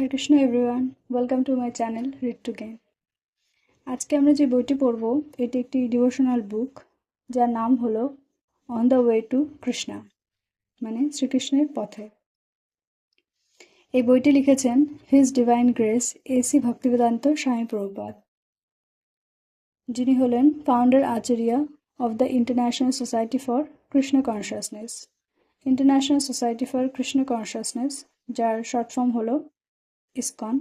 Hare Krishna everyone, welcome to my channel read to gain. আজকে আমরা যে বইটি পড়ব এটি একটি ডিভোশনাল বুক যার নাম হলো on the way to Krishna, মানে শ্রীকৃষ্ণের পথে। এই বইটি লিখেছেন his divine grace AC Bhaktivedanta স্বামী প্রভুপাদ, যিনি হলেন founder Acharya of the international society for Krishna consciousness. International society for Krishna consciousness, যার শর্ট ফর্ম হলো ইসকন।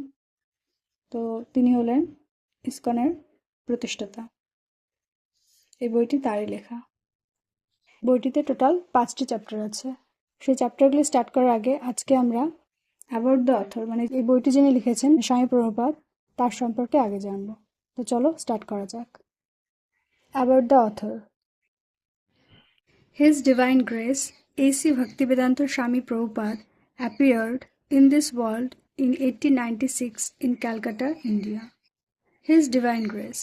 তো তিনি হলেন ইসকনের প্রতিষ্ঠাতা। এই বইটি তারই লেখা। বইটিতে টোটাল 5টি চ্যাপ্টার আছে। সেই চ্যাপ্টারগুলি স্টার্ট করার আগে আজকে আমরা অ্যাবাউট দ্য অথর, মানে এই বইটি যিনি লিখেছেন স্বামী প্রভুপাদ, তার সম্পর্কে আগে জানবো। তো চলো স্টার্ট করা যাক। About the author. His Divine Grace A.C. Bhaktivedanta Swami Prabhupada appeared in this world in 1896 in Calcutta, India. His Divine Grace.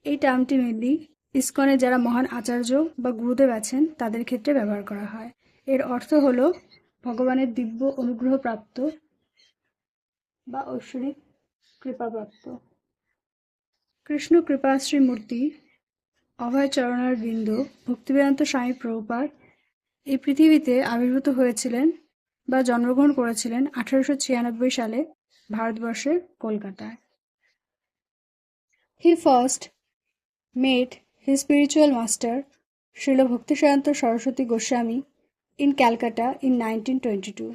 এই টার্মটি মেনলি ইসকনে যারা মহান আচার্য বা গুরুদেব আছেন তাদের ক্ষেত্রে ব্যবহার করা হয়। এর অর্থ হল ভগবানের দিব্য অনুগ্রহ প্রাপ্ত বা ঐশ্বরিক কৃপাপ্রাপ্ত। কৃষ্ণ কৃপাশ্রী মূর্তি অভয় চরণার বৃন্দ ভক্তিবেদান্ত স্বামী প্রভুপাদ এই পৃথিবীতে আবির্ভূত হয়েছিলেন বা জন্মগ্রহণ করেছিলেন 1896 সালে ভারতবর্ষের কলকাতায়। He first met his spiritual master Srila Bhaktisiddhanta Saraswati Goswami in Calcutta in 1922.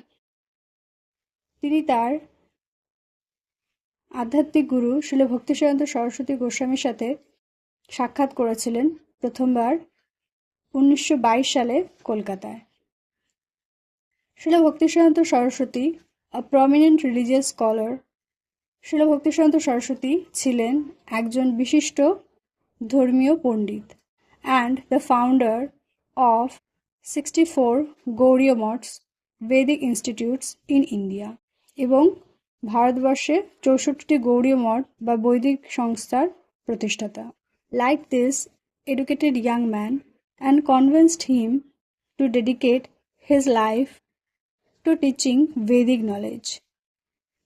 তিনি তার আধ্যাত্মিক গুরু শ্রীল ভক্তিসিদ্ধান্ত সরস্বতী গোস্বামীর সাথে সাক্ষাৎ করেছিলেন প্রথমবার 1922 সালে কলকাতায়। Srila Bhaktisiddhanta Saraswati, a prominent religious scholar, Srila Bhaktisiddhanta Saraswati ছিলেন একজন বিশিষ্ট ধর্মীয় পণ্ডিত and the founder of 64 Gaudiya মঠস Vedic Institutes in India, এবং ভারতবর্ষে 64টি গৌড়ীয় মঠ বা বৈদিক সংস্থার প্রতিষ্ঠাতা। Like this educated young man and convinced him to dedicate his life to teaching Vedic knowledge.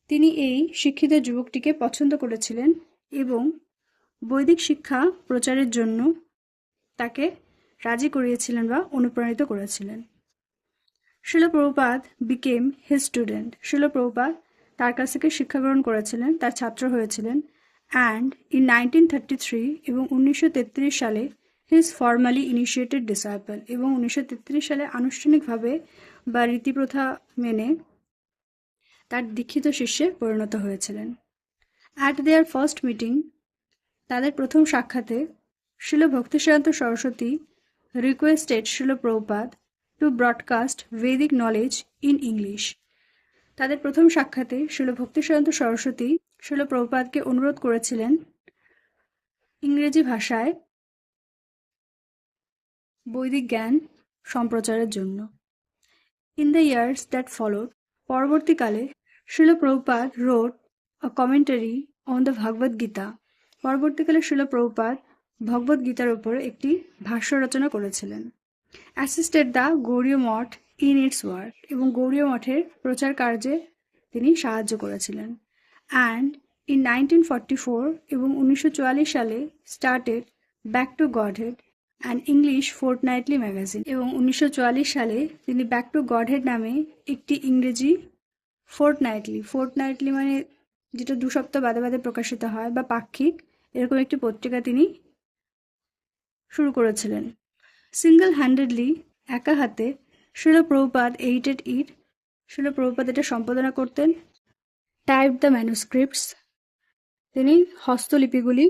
তিনি এই শিক্ষিত যুবকটিকে পছন্দ করেছিলেন এবং বৈদিক শিক্ষা প্রচারের জন্য তাকে রাজি করিয়েছিলেন বা অনুপ্রাণিত করেছিলেন। Srila Prabhupada became his student. Srila Prabhupada তার কাছ থেকে শিক্ষা গ্রহণ করেছিলেন, তার ছাত্র হয়েছিলেন। অ্যান্ড ইন 1933 এবং 1933 সালে হিজ ফর্মালি ইনিশিয়েটেড ডিসাইপল, এবং 1933 সালে আনুষ্ঠানিকভাবে বা রীতিপ্রথা মেনে তার দীক্ষিত শিষ্যে পরিণত হয়েছিলেন। অ্যাট দেয়ার ফার্স্ট মিটিং, তাদের প্রথম সাক্ষাতে Srila Bhaktisiddhanta Saraswati requested Srila Prabhupada to broadcast Vedic knowledge in English. তাদের প্রথম সাক্ষাতে শ্রীল ভক্তিসিদ্ধান্ত সরস্বতী শ্রীল প্রভুপাদকে অনুরোধ করেছিলেন ইংরেজি ভাষায় বৈদিক জ্ঞান সম্প্রচারের জন্য। In the years that followed, পরবর্তীকালে Srila Prabhupada wrote a commentary on the Bhagavad Gita. পরবর্তীকালে শ্রীল প্রভুপাদ ভগবদ গীতার উপর একটি ভাষ্য রচনা করেছিলেন। Assisted the Gaudiya Math in it's work, এবং গৌড়ীয় মঠের প্রচার কার্যে তিনি সাহায্য করেছিলেন। অ্যান্ড ইন 1944 এবং 1944 সালে started Back to Godhead and English fortnightly magazine, এবং 1944 সালে তিনি ব্যাক টু গডহেড নামে একটি ইংরেজি ফোর্টনাইটলি মানে যেটা 2 সপ্তাহ বাদে বাদে প্রকাশিত হয় বা পাক্ষিক, এরকম একটি পত্রিকা তিনি শুরু করেছিলেন। সিঙ্গল হ্যান্ডেডলি, একা হাতে শ্রীল প্রভুপাদ এইটেড ইট, শ্রীল প্রভুপাদ এটা সম্পাদনা করতেন। টাইপ দ্য ম্যানুস্ক্রিপ্টস, তিনি হস্তলিপিগুলি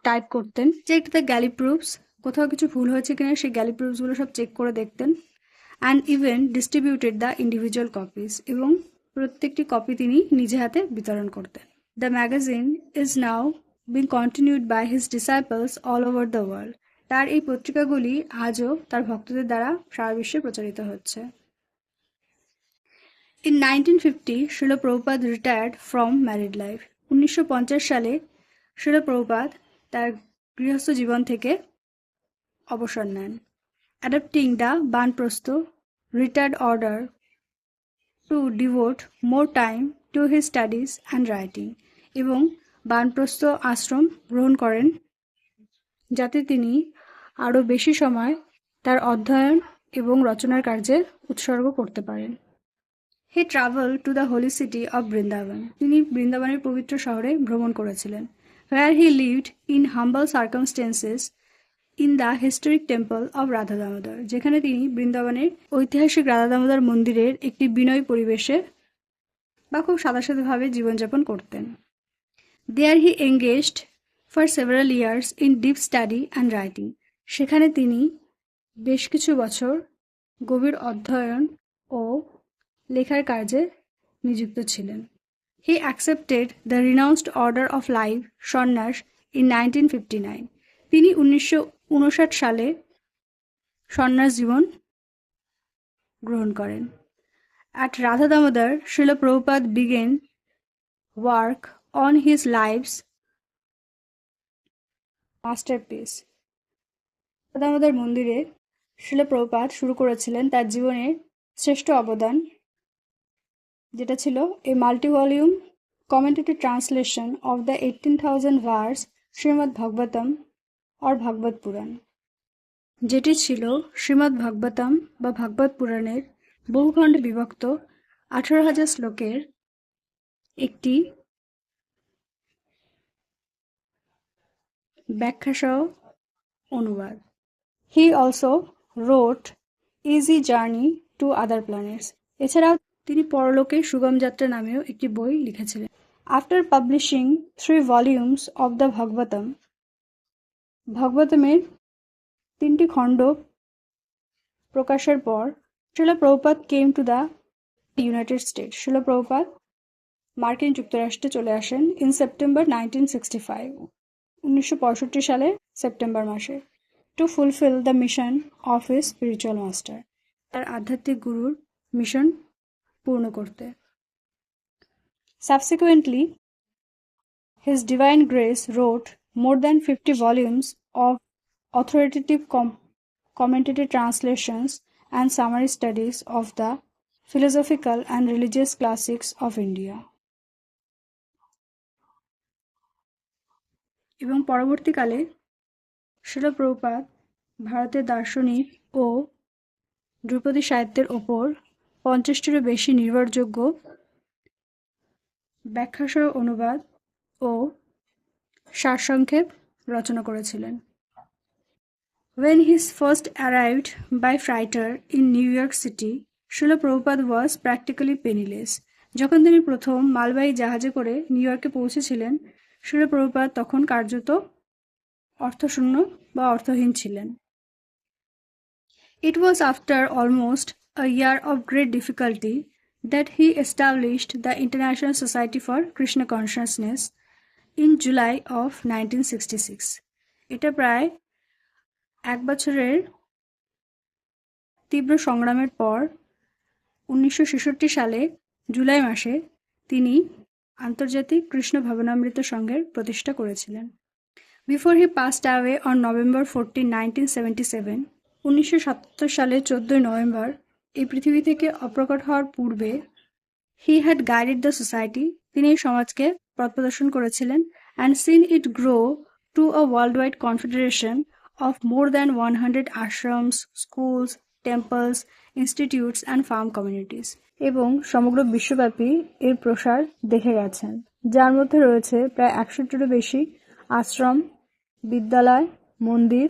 টাইপ করতেন। চেক দ্য গ্যালি প্রুফস, কোথাও কিছু ভুল হয়েছে কিনা সেই গ্যালি প্রুফসগুলো সব চেক করে দেখতেন। And even distributed the individual copies, এবং প্রত্যেকটি কপি তিনি নিজে হাতে বিতরণ করতেন। The magazine is now being continued by his disciples all over the world. তার এই পত্রিকাগুলি আজও তার ভক্তদের দ্বারা সারা বিশ্বে প্রচারিত হচ্ছে। In 1950 Srila Prabhupada retired from married life. 1950 সালে শ্রীল প্রভুপাদ তার গৃহস্থ জীবন থেকে অবসর নেন। Adapting the vanaprastha retired order to devote more time to his studies and writing এবং বানপ্রস্থ আশ্রম গ্রহণ করেন যাতে তিনি আরও বেশি সময় তার অধ্যয়ন এবং রচনার কার্যে উৎসর্গ করতে পারেন। He traveled to the holy city of Vrindavan. তিনি বৃন্দাবনের পবিত্র শহরে ভ্রমণ করেছিলেন, where he lived in humble circumstances in the historic temple of Radha Damodar, যেখানে তিনি বৃন্দাবনের ঐতিহাসিক রাধা দামোদর মন্দিরের একটি বিনয়ী পরিবেশে বা খুব সাদাসাদাভাবে জীবনযাপন করতেন। There he engaged for several years in deep study and writing. সেখানে তিনি বেশ কিছু বছর গভীর অধ্যয়ন ও লেখার কাজে নিযুক্ত ছিলেন। He accepted the renounced order of life সন্ন্যাস in 1959. তিনি 1959 সালে সন্ন্যাস জীবন গ্রহণ করেন। At Radha Damodar, Srila Prabhupada began work on his life's masterpiece. Radha Damodar মন্দিরে শ্রীল প্রভুপাদ শুরু করেছিলেন তার জীবনের শ্রেষ্ঠ অবদান, যেটা ছিল a multi-volume commented translation of the 18,000 verse Srimad Bhagavatam or Bhagavata Purana, যেটি ছিল শ্রীমদ্ ভাগবতম বা ভাগবত পুরাণের বহুখণ্ডে বিভক্ত 18,000 শ্লোকের একটি ব্যাখ্যাসহ অনুবাদ। He also wrote Easy Journey to Other Planets. এছাড়াও তিনি পরলোকে সুগম যাত্রা নামেও একটি বই লিখেছিলেন। After publishing 3 volumes of the Bhagavatam, ভাগবতমের 3টি খণ্ড প্রকাশের পর Srila Prabhupada came to the United states. Srila Prabhupada মার্কিন যুক্তরাষ্ট্রে চলে আসেন ইন সেপ্টেম্বর 1965, 1965 সালে সেপ্টেম্বর মাসে, to fulfill the mission of his spiritual master, তার আধ্যাত্মিক গুরুর মিশন পূর্ণ করতে। Subsequently, His Divine Grace wrote more than 50 volumes of authoritative commentated translations and summary studies of the philosophical and religious classics of India. এবং পরবর্তীকালে শ্রীল প্রভুপাদ ভারতের দার্শনিক ও ধ্রুপদী সাহিত্যের ওপর 50টিরও বেশি নির্ভরযোগ্য ব্যাখ্যাসহ অনুবাদ ও সারসংক্ষেপ রচনা করেছিলেন। When he first arrived by freighter in New York City, Srila Prabhupada was practically penniless. যখন তিনি প্রথম মালবাহী জাহাজে করে নিউ ইয়র্কে পৌঁছেছিলেন, শ্রীল প্রভুপাদ তখন কার্যত অর্থশূন্য বা অর্থহীন ছিলেন। It was after almost a year of great difficulty that he established the International Society for Krishna Consciousness in July of 1966. এটা প্রায় 1 বছরের তীব্র সংগ্রামের পর 1966 সালে জুলাই মাসে তিনি আন্তর্জাতিক কৃষ্ণ ভাবনামৃত সংঘের প্রতিষ্ঠা করেছিলেন। Before he passed away on November 14, 1977, 1977 সালের 14 নভেম্বর এই পৃথিবী থেকে অপ্রকট হওয়ার পূর্বে he had guided the society, তিনি এই সমাজকে পথ প্রদর্শন করেছিলেন, and seen it grow to a worldwide confederation of more than 100 ashrams, schools, temples, institutes and farm communities, এবং সমগ্র বিশ্বব্যাপী এর প্রসার দেখে গেছেন, যার মধ্যে রয়েছে প্রায় 100টিরও বেশি আশ্রম, বিদ্যালয়, মন্দির,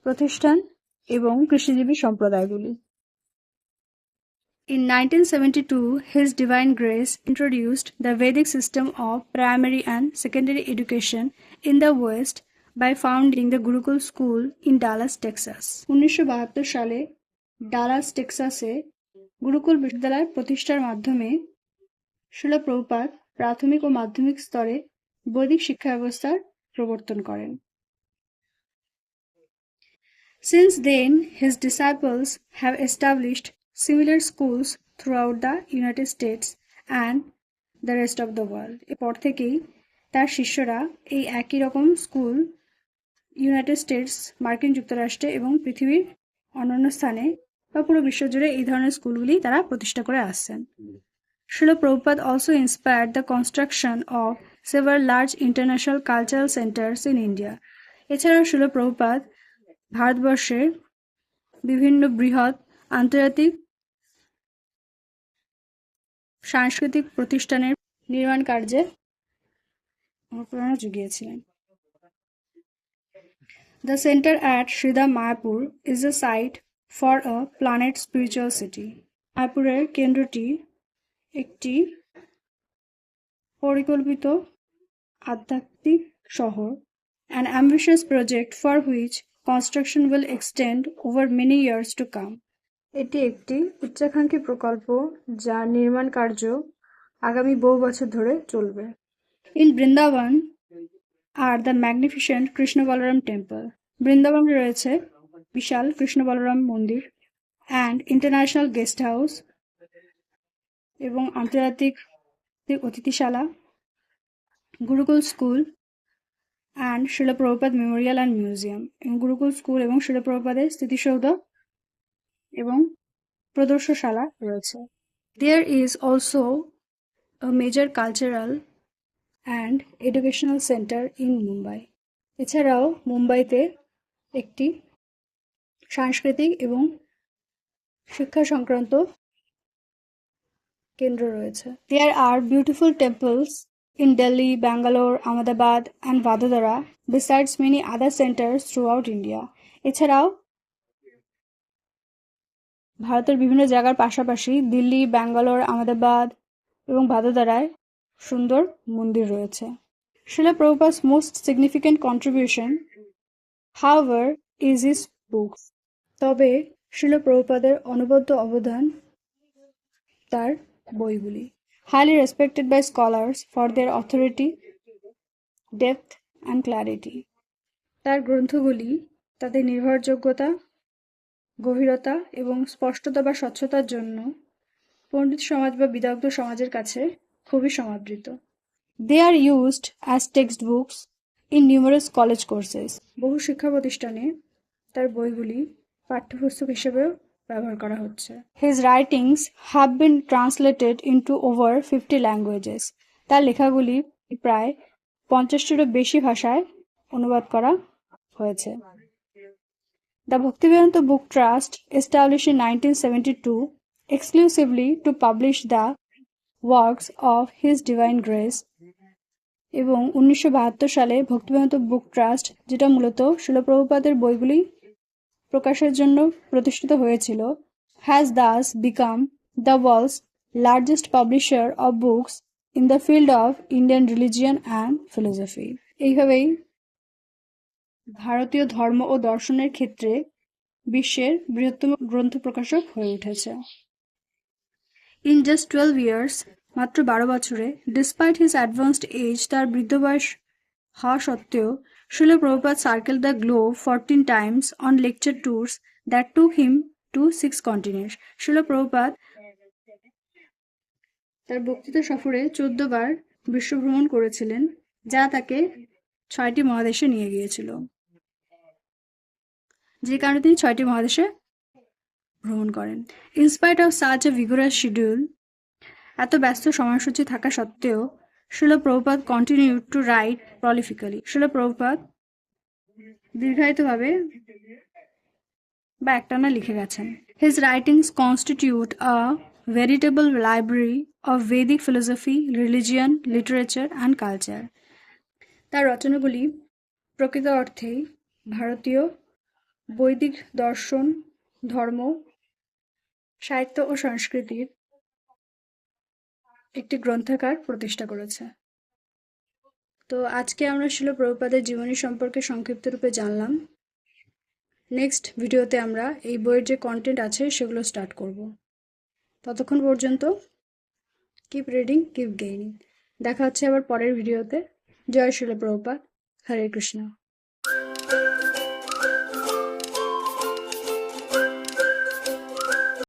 প্রতিষ্ঠান এবং কৃষিজীবী সম্প্রদায়গুলি। In 1972, His Divine Grace introduced the Vedic system of primary and secondary education in the West by founding the Gurukul School in Dallas, Texas. 1972 সালে ডালাস টেক্সাসে গুরুকুল বিশ্ববিদ্যালয় প্রতিষ্ঠার মাধ্যমে শ্রীল প্রভুপাদ প্রাথমিক ও মাধ্যমিক স্তরে বৈদিক শিক্ষা ব্যবস্থার প্রবর্তন করেন। Since then, his disciples have established similar schools throughout the United States and the rest of the world. এরপর থেকেই তার শিষ্যরা এই একই রকম স্কুল ইউনাইটেড স্টেটস, মার্কিন যুক্তরাষ্ট্রে এবং পৃথিবীর অন্যান্য স্থানে বা পুরো বিশ্বজুড়ে এই ধরনের স্কুলগুলি তারা প্রতিষ্ঠা করে আসছেন। Srila Prabhupada also inspired the construction of several large international cultural centers in India. এছাড়াও Srila Prabhupada ভারতবর্ষে বিভিন্ন বৃহৎ আন্তর্জাতিক সাংস্কৃতিক প্রতিষ্ঠানের নির্মাণ কার্যে অনুপ্রেরণা জুগিয়েছিলেন। The center at Sridham Mayapur is a site for a planned spiritual city. মায়াপুরের কেন্দ্রটি একটি পরিকল্পিত আধ্যাত্মিক শহর, an ambitious project for which construction will extend over many years to come. এটি একটি উচ্চাকাঙ্ক্ষী প্রকল্প যার নির্মাণ কার্য আগামী বহু বছর ধরে চলবে। In Vrindavan are the magnificent Krishna Balaram temple. বৃন্দাবনে রয়েছে বিশাল কৃষ্ণ বলরাম মন্দির and international guest house এবং আন্তর্জাতিক অতিথিশালা, gurukul school and Srila Prabhupada Memorial and Museum. এবং গুরুকুল স্কুল এবং Srila Prabhupada স্মৃতিসৌধ এবং প্রদর্শনশালা রয়েছে। There is also a major cultural and educational center in Mumbai. এছাড়াও মুম্বাইতে একটি সাংস্কৃতিক এবং শিক্ষা সংক্রান্ত কেন্দ্র রয়েছে। There are beautiful temples in Delhi, Bangalore, Ahmedabad and Vadodara besides many other centers throughout India. এছাড়াও ভারতের বিভিন্ন জায়গার পাশাপাশি দিল্লি, ব্যাঙ্গালোর, আহমেদাবাদ এবং ভাদোদারায় সুন্দর মন্দির রয়েছে। Srila Prabhupada's most significant contribution, however, is his books. তবে Srila Prabhupada অনবদ্য অবদান তার বইগুলি। Highly respected by scholars for their authority, depth and clarity. তার গ্রন্থগুলি তাদের নির্ভরযোগ্যতা, গভীরতা এবং স্পষ্টতা বা স্বচ্ছতার জন্য পণ্ডিত সমাজ বা বিদগ্ধ সমাজের কাছে খুবই সমাদৃত। They are used as textbooks in numerous college courses. বহু শিক্ষা প্রতিষ্ঠানে তার বইগুলি পাঠ্যপুস্তক হিসেবেও ব্যবহার করা হচ্ছে। His writings have been translated into over 50 languages. তার লেখাগুলি প্রায় 50টিরও বেশি ভাষায় অনুবাদ করা হয়েছে। The Bhaktivedanta Book Trust, established in 1972 exclusively to publish the works of His Divine Grace, এবং 1972 সালে ভক্তিবেদান্ত বুক ট্রাস্ট, যেটা মূলত শিল প্রভুপাদের বইগুলি প্রকাশের জন্য প্রতিষ্ঠিত হয়েছিল, has thus become the world's largest publisher of books in the field of Indian religion and philosophy. এইভাবেই ভারতীয় ধর্ম ও দর্শনের ক্ষেত্রে বিশ্বের বৃহত্তম গ্রন্থ প্রকাশক হয়ে উঠেছে। In just 12 years, মাত্র 12 বছরে, despite his advanced age, তার বৃদ্ধ বয়স হওয়া সত্ত্বেও, Srila Prabhupada circled the globe 14 times on lecture tours that took him to 6 continents. Srila Prabhupada তার বক্তৃতা সফরে 14 বার বিশ্ব ভ্রমণ করেছিলেন, যা তাকে 6টি মহাদেশে নিয়ে গিয়েছিল, যে কারণে তিনি 6টি মহাদেশে ভ্রমণ করেন। In spite of such a vigorous schedule, এত ব্যস্ত সময়সূচি থাকা সত্ত্বেও, Srila Prabhupada continued to write prolifically. Srila Prabhupada দীর্ঘায়িতভাবে বা একটানা লিখে গেছেন। His writings constitute a veritable library of Vedic philosophy, religion, literature and culture. তার রচনাগুলি প্রকৃত অর্থেই ভারতীয় বৈদিক দর্শন, ধর্ম, সাহিত্য ও সংস্কৃতির একটি গ্রন্থাগার প্রতিষ্ঠা করেছে। তো আজকে আমরা শিল প্রভুপাদের জীবনী সম্পর্কে সংক্ষিপ্ত রূপে জানলাম। নেক্সট ভিডিওতে আমরা এই বইয়ের যে কন্টেন্ট আছে সেগুলো স্টার্ট করব। ততক্ষণ পর্যন্ত কিপ রিডিং, কিপ গেইনিং। দেখা হচ্ছে আবার পরের ভিডিওতে। জয় শিল প্রভুপাদ। হরে কৃষ্ণ।